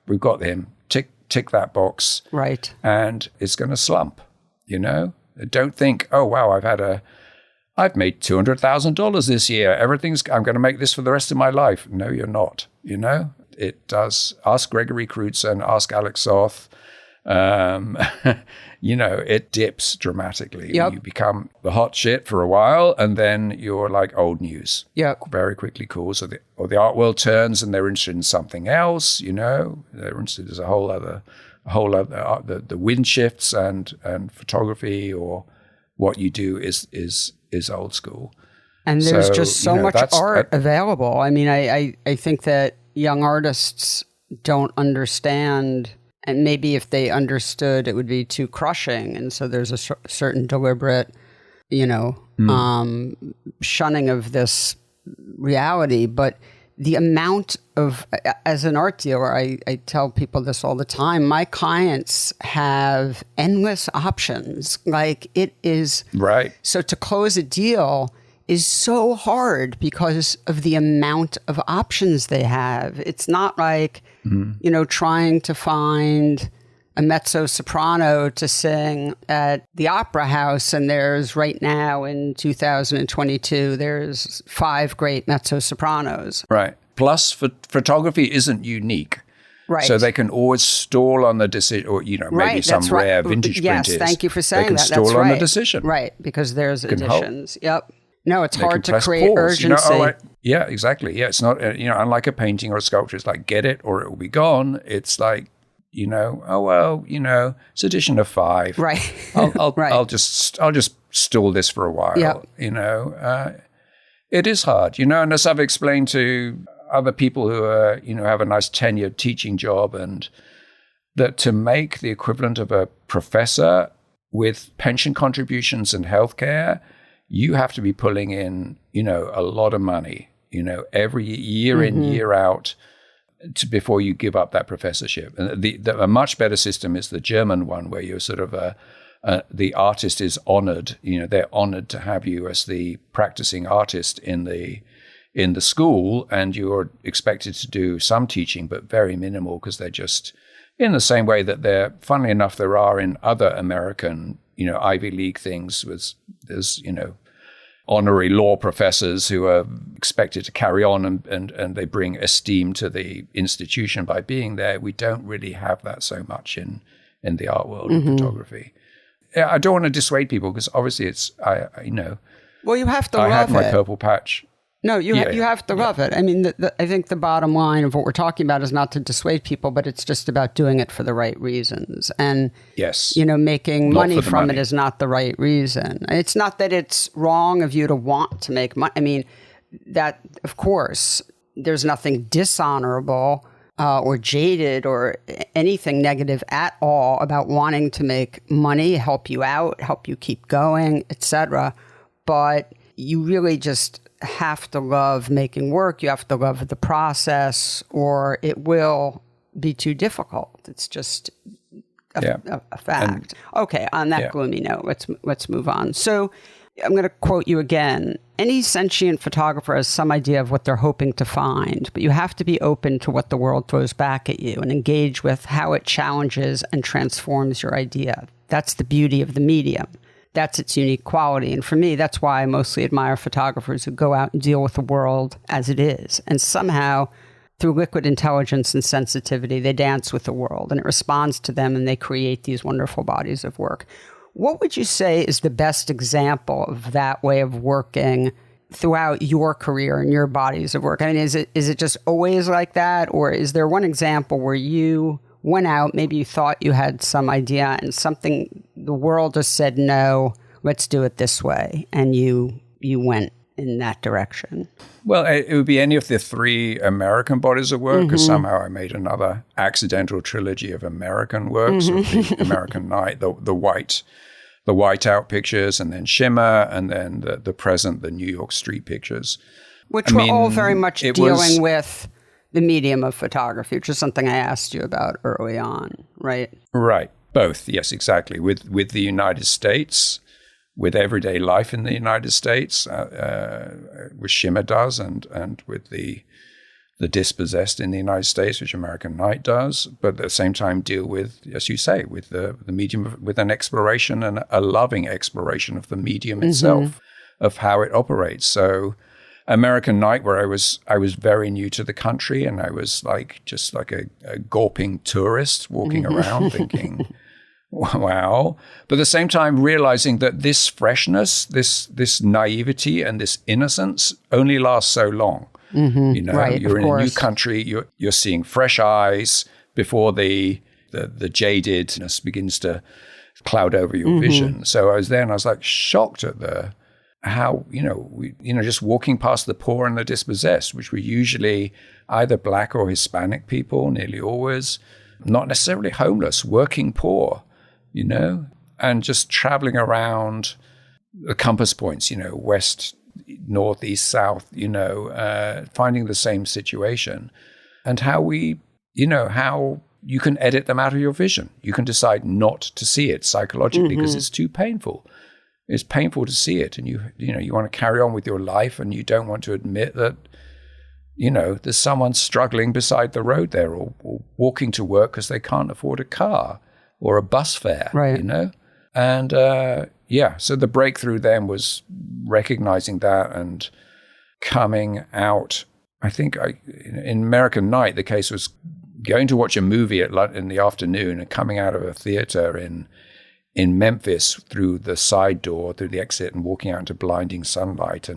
we've got him. Tick that box. Right. And it's going to slump, Don't think, oh, wow, I've made $200,000 this year. I'm going to make this for the rest of my life. No, you're not. It does. Ask Gregory Crutzen, ask Alex Soth. It dips dramatically. Yep. You become the hot shit for a while, and then you're like old news. Yep. Very quickly cools, or the art world turns, and they're interested in something else. They're interested. There's a whole other. The wind shifts and photography or what you do is old school. And there's just so much art available. I mean, I think that young artists don't understand, and maybe if they understood, it would be too crushing. And so there's a certain deliberate, shunning of this reality. But the amount of, as an art dealer, I tell people this all the time, my clients have endless options. Like it is. Right. So to close a deal is so hard because of the amount of options they have. It's not like, trying to find a mezzo-soprano to sing at the Opera House, and there's right now in 2022, there's 5 great mezzo-sopranos. Right. Plus, photography isn't unique. Right. So they can always stall on the decision, or, maybe some rare vintage print is. Yes, thank you for saying that. They can stall on the decision. Right, because there's editions. Yep. No, it's They hard can to press create pause, urgency. Yeah, exactly. Yeah, it's not, unlike a painting or a sculpture, it's like, get it or it will be gone. It's like, it's edition of 5. Right. I'll just stall this for a while. Yep. It is hard, and as I've explained to other people who are, have a nice tenured teaching job, and that to make the equivalent of a professor with pension contributions and healthcare, you have to be pulling in, a lot of money, every year in, year out, before you give up that professorship. And a much better system is the German one, where you're sort of the artist is honored. They're honored to have you as the practicing artist in the school, and you're expected to do some teaching, but very minimal, because they're just in the same way that funnily enough, there are in other American, Ivy League things. There's honorary law professors who are expected to carry on and they bring esteem to the institution by being there. We don't really have that so much in the art world of photography. I don't want to dissuade people, because obviously it's, Well, you have to love it. I had my purple patch. No, you have to love it. I mean, I think the bottom line of what we're talking about is not to dissuade people, but it's just about doing it for the right reasons. And, yes, making money from it is not the right reason. It's not that it's wrong of you to want to make money. I mean, that, of course, there's nothing dishonorable or jaded or anything negative at all about wanting to make money, help you out, help you keep going, etc. But you really just have to love making work. You have to love the process, or it will be too difficult. It's just a fact. Okay, on that gloomy note, let's move on. So I'm going to quote you again. Any sentient photographer has some idea of what they're hoping to find, but you have to be open to what the world throws back at you and engage with how it challenges and transforms your idea. That's the beauty of the medium. That's its unique quality. And for me, that's why I mostly admire photographers who go out and deal with the world as it is. And somehow, through liquid intelligence and sensitivity, they dance with the world and it responds to them, and they create these wonderful bodies of work. What would you say is the best example of that way of working throughout your career and your bodies of work? I mean, is it just always like that? Or is there one example where you went out, maybe you thought you had some idea and something, the world just said, no, let's do it this way, and you went in that direction? Well, it would be any of the 3 American bodies of work, because somehow I made another accidental trilogy of American works, of the American Night, the white the whiteout pictures, and then shimmer, and then the present, the New York street pictures. Which were all very much dealing with the medium of photography, which is something I asked you about early on, right? Right. Both. Yes, exactly. With the United States, with everyday life in the United States, which shimmer does, and with the dispossessed in the United States, which American Night does, but at the same time deal with, as you say, with the medium, with an exploration and a loving exploration of the medium itself, of how it operates. So American Night, where I was very new to the country, and I was just like a gawping tourist walking around thinking, wow. But at the same time realizing that this freshness, this naivety and this innocence only lasts so long. You know, right, you're in a new country, you're seeing fresh eyes before the jadedness begins to cloud over your vision. So I was there and I was like shocked at how, just walking past the poor and the dispossessed, which were usually either black or Hispanic people, nearly always, not necessarily homeless, working poor, and just traveling around the compass points, west, north, east, south, finding the same situation, and how how you can edit them out of your vision. You can decide not to see it psychologically because it's too painful. It's painful to see it, and you want to carry on with your life, and you don't want to admit that there's someone struggling beside the road there, or walking to work because they can't afford a car or a bus fare, right. And so the breakthrough then was recognizing that and coming out. I think in American Night, the case was going to watch a movie in the afternoon and coming out of a theater in Memphis through the side door, through the exit, and walking out into blinding sunlight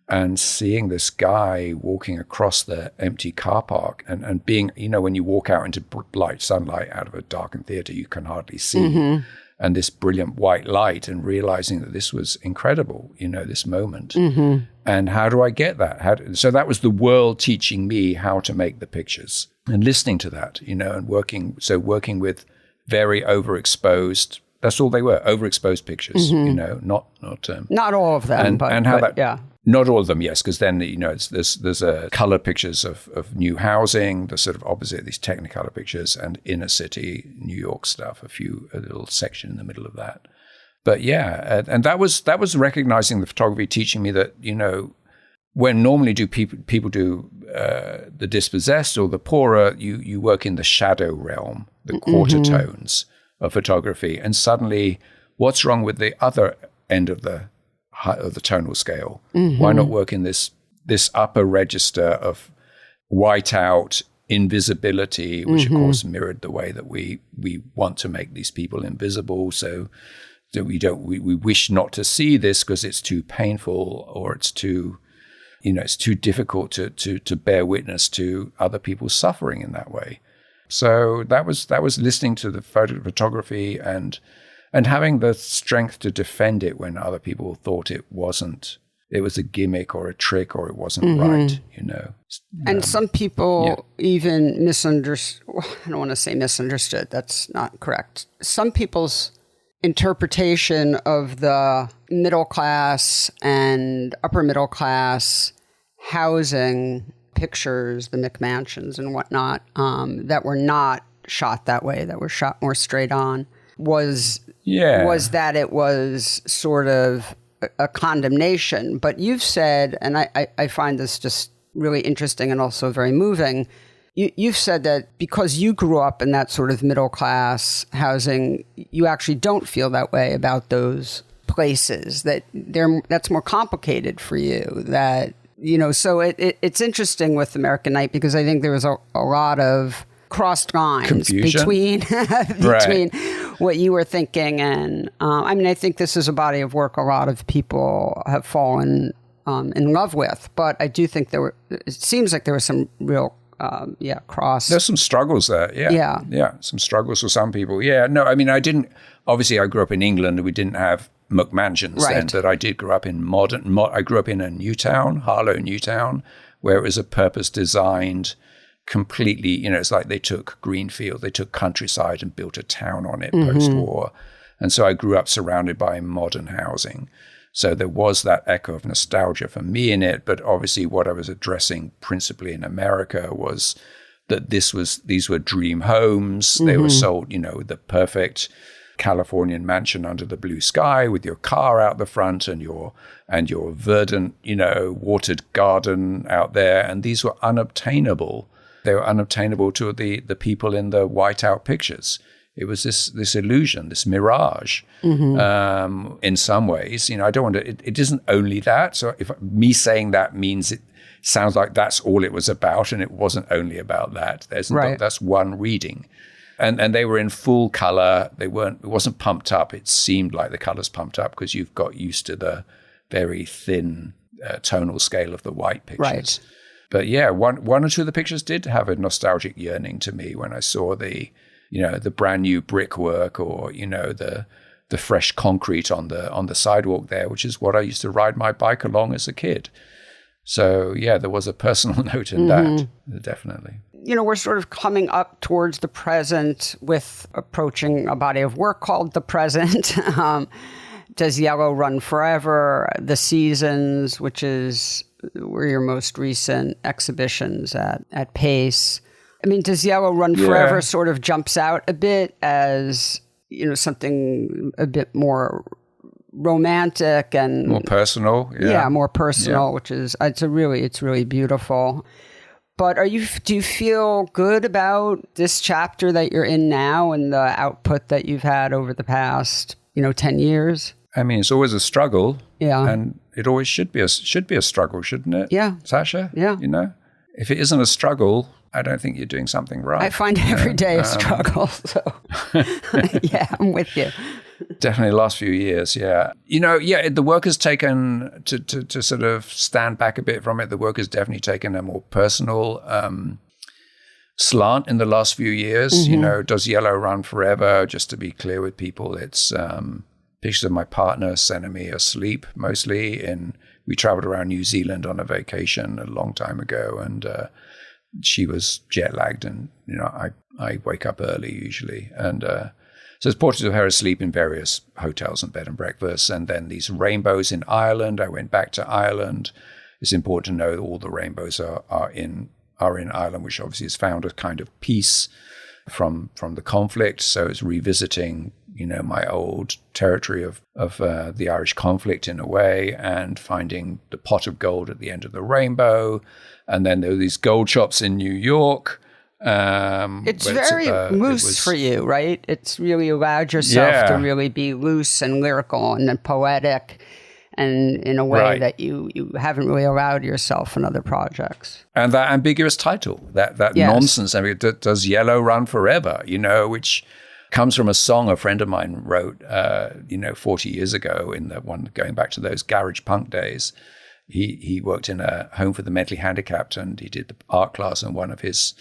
and seeing this guy walking across the empty car park and being, when you walk out into bright sunlight out of a darkened theater, you can hardly see. And this brilliant white light, and realizing that this was incredible, this moment. And how do I get that? So that was the world teaching me how to make the pictures, and listening to that, and working with very overexposed. That's all they were, overexposed pictures. Not all of them, yeah. Not all of them, yes, because then there's color pictures of new housing, the sort of opposite of these Technicolor pictures, and inner city New York stuff. A little section in the middle of that. But yeah, and that was recognizing the photography, teaching me that when normally people do the dispossessed or the poorer, you work in the shadow realm, the quarter tones of photography, and suddenly, what's wrong with the other end of the tonal scale? Why not work in this upper register of whiteout, invisibility, which of course mirrored the way that we want to make these people invisible, so that we wish not to see this because it's too painful, or it's too it's too difficult to bear witness to other people's suffering in that way. So that was listening to the photography and having the strength to defend it when other people thought it was a gimmick or a trick, or it wasn't right, And some people even misunderstood. I don't want to say misunderstood. That's not correct. Some people's interpretation of the middle class and upper middle class housing pictures, the McMansions and whatnot, that were not shot that way, that were shot more straight on, was that it was sort of a condemnation. But you've said, and I find this just really interesting and also very moving, you've said that because you grew up in that sort of middle class housing, you actually don't feel that way about those places, that that's more complicated for you, that so it's interesting with American Night, because I think there was a lot of crossed lines between what you were thinking and I think this is a body of work a lot of people have fallen in love with, but I do think it seems like there was some real cross. There's some struggles there. Yeah. Some struggles for some people. Yeah. No, I grew up in England, and we didn't have McMansions then, but I did grow up in I grew up in a new town, Harlow Newtown, where it was a purpose designed completely, it's like they took Greenfield, they took countryside and built a town on it post-war. And so I grew up surrounded by modern housing. So there was that echo of nostalgia for me in it. But obviously what I was addressing principally in America was that these were dream homes. They were sold, the perfect Californian mansion under the blue sky with your car out the front and your verdant, watered garden out there. And these were unobtainable. They were unobtainable to the people in the whiteout pictures. It was this illusion, this mirage. In some ways, I don't want to. It isn't only that. So if me saying that means it sounds like that's all it was about, and it wasn't only about that. That's one reading. And they were in full color. It wasn't pumped up. It seemed like the colors pumped up because you've got used to the very thin tonal scale of the white pictures. Right. But yeah, one or two of the pictures did have a nostalgic yearning to me when I saw the brand new brickwork or the fresh concrete on the sidewalk there, which is what I used to ride my bike along as a kid. So yeah, there was a personal note in that, definitely. We're sort of coming up towards the present with approaching a body of work called The Present. Does Yellow Run Forever? The Seasons, which were your most recent exhibitions at Pace. I mean, does Yellow Run Forever sort of jumps out a bit as, something a bit more romantic and more personal? Yeah, more personal, which is, it's really beautiful. But do you feel good about this chapter that you're in now and the output that you've had over the past, 10 years? I mean, it's always a struggle. Yeah. And it always should be a struggle, shouldn't it? Yeah. Sasha? Yeah. If it isn't a struggle, I don't think you're doing something right. I find every day a struggle. So yeah, I'm with you. Definitely the last few years, yeah. The work has taken, to sort of stand back a bit from it, the work has definitely taken a more personal slant in the last few years. Does Yellow Run Forever? Just to be clear with people, it's pictures of my partner sending me asleep mostly. We traveled around New Zealand on a vacation a long time ago, and she was jet lagged, and I wake up early usually, and so it's portraits of her asleep in various hotels and bed and breakfasts, and then these rainbows in Ireland. I went back to Ireland. It's important to know that all the rainbows are in Ireland, which obviously has found a kind of peace from the conflict. So it's revisiting, my old territory of the Irish conflict in a way, and finding the pot of gold at the end of the rainbow. And then there were these gold shops in New York. It's very loose for you, right? It's really allowed yourself to really be loose and lyrical and then poetic, and in a way that you haven't really allowed yourself in other projects. And that ambiguous title, that nonsense. I mean, does Yellow Run Forever? Which comes from a song a friend of mine wrote, 40 years ago, in the one going back to those garage punk days. He worked in a home for the mentally handicapped, and he did the art class, and one of his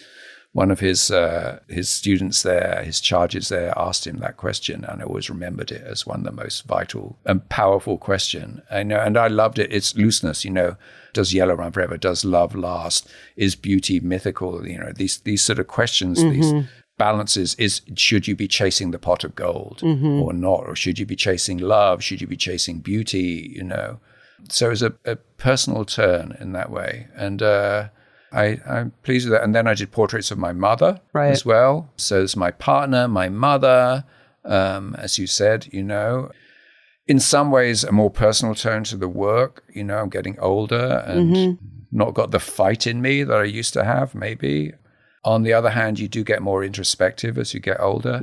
students there, his charges there, asked him that question, and I always remembered it as one of the most vital and powerful question. I know, and I loved it. It's looseness, Does Yellow Run Forever? Does love last? Is beauty mythical? These sort of questions, these balances. Should you be chasing the pot of gold or not? Or should you be chasing love? Should you be chasing beauty? So it was a personal turn in that way, and I'm pleased with that. And then I did portraits of my mother as well. So there's my partner, my mother, as you said, in some ways a more personal tone to the work. I'm getting older and not got the fight in me that I used to have, maybe. On the other hand, you do get more introspective as you get older,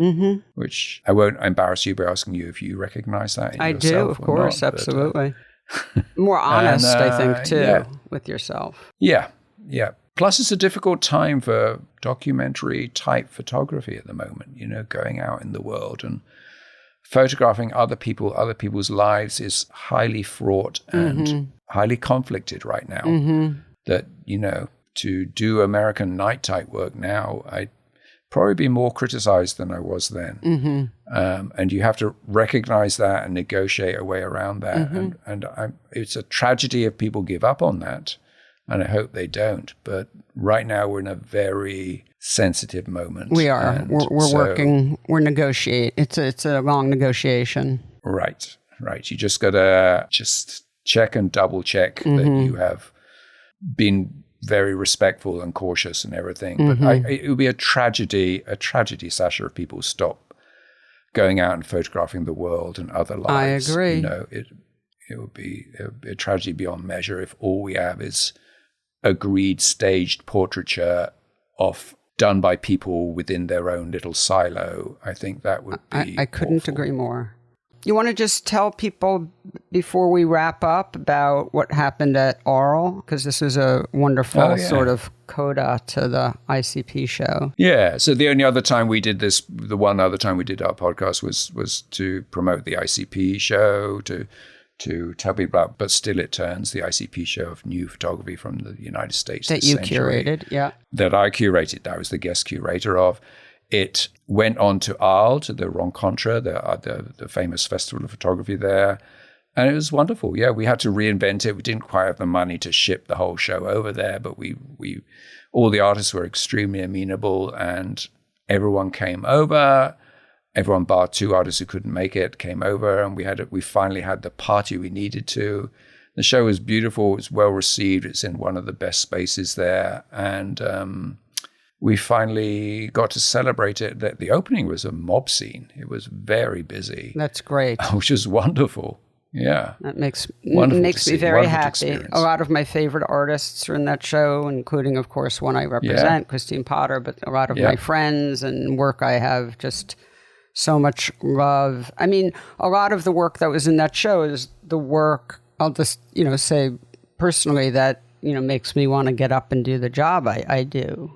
which I won't embarrass you by asking you if you recognize that in yourself. I do, of course, not, absolutely. More honest, I think, too, with yourself. Yeah. Plus, it's a difficult time for documentary type photography at the moment, going out in the world and photographing other people's lives is highly fraught and highly conflicted right now. That, to do American night type work now, I'd probably be more criticized than I was then. And you have to recognize that and negotiate a way around that. And it's a tragedy if people give up on that. And I hope they don't. But right now we're in a very sensitive moment. We are. And we're working. We're negotiate. It's a long negotiation. Right. You just gotta check and double check that you have been very respectful and cautious and everything. But it would be a tragedy, Sasha, if people stop going out and photographing the world and other lives. I agree. You know, it would be a tragedy beyond measure if all we have is agreed staged portraiture done by people within their own little silo. I think that would be I couldn't awful. agree more. You want to just tell people before we wrap up about what happened at Oral? Because this was a wonderful sort of coda to the ICP show. Yeah. So the only other time we did this, the one other time we did our podcast was to promote the ICP show, to tell people about, but still it turns, the ICP show of new photography from the United States. That you curated, yeah. That I curated. I was the guest curator of. It went on to Arles, to the Rencontre, the famous festival of photography there. And it was wonderful. Yeah, we had to reinvent it. We didn't quite have the money to ship the whole show over there, but we all the artists were extremely amenable, and everyone came over. Everyone bar 2 artists who couldn't make it came over, and we finally had the party we needed to. The show was beautiful. It was well received. It's in one of the best spaces there, and we finally got to celebrate it. The opening was a mob scene. It was very busy. That's great. Which is wonderful. Yeah. That makes me very happy. Experience. A lot of my favorite artists are in that show, including, of course, one I represent, Christine Potter, but a lot of my friends and work I have just so much love. I mean, a lot of the work that was in that show is the work, I'll just, say personally, that makes me want to get up and do the job I do,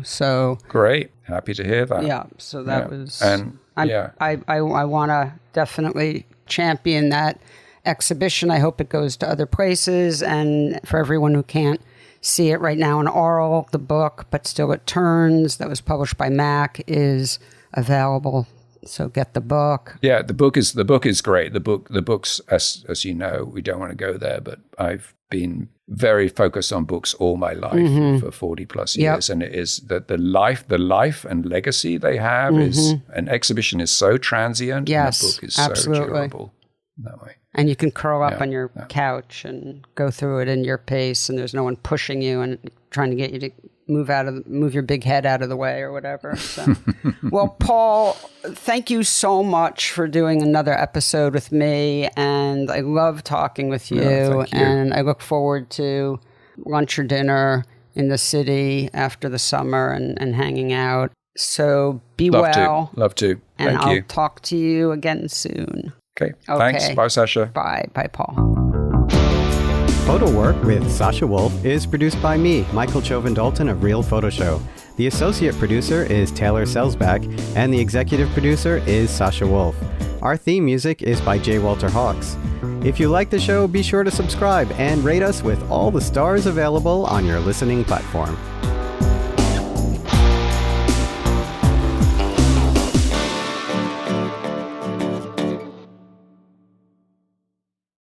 so. Great. Happy to hear that. Yeah. So that was, and I want to definitely champion that exhibition. I hope it goes to other places, and for everyone who can't see it right now in Oral, the book, But Still It Turns, that was published by Mac, is available. So get the book. Yeah, the book is great. The books, as you know, we don't want to go there, but I've been very focused on books all my life for 40 plus years, and it is that the life and legacy they have is an exhibition is so transient. Yes, and the book is absolutely. so durable that way. And you can curl up on your couch and go through it in your pace, and there's no one pushing you and trying to get you to move your big head out of the way or whatever. So, well, Paul, thank you so much for doing another episode with me, and I love talking with you. Thank you. And I look forward to lunch or dinner in the city after the summer and hanging out. So be well. Love to. And Thank you. I'll talk to you again soon. Okay. Thanks. Bye, Sasha. Bye, Paul. PhotoWork with Sasha Wolf is produced by me, Michael Chauvin-Dalton of Real Photo Show. The associate producer is Taylor Selsback, and the executive producer is Sasha Wolf. Our theme music is by J. Walter Hawks. If you like the show, be sure to subscribe and rate us with all the stars available on your listening platform.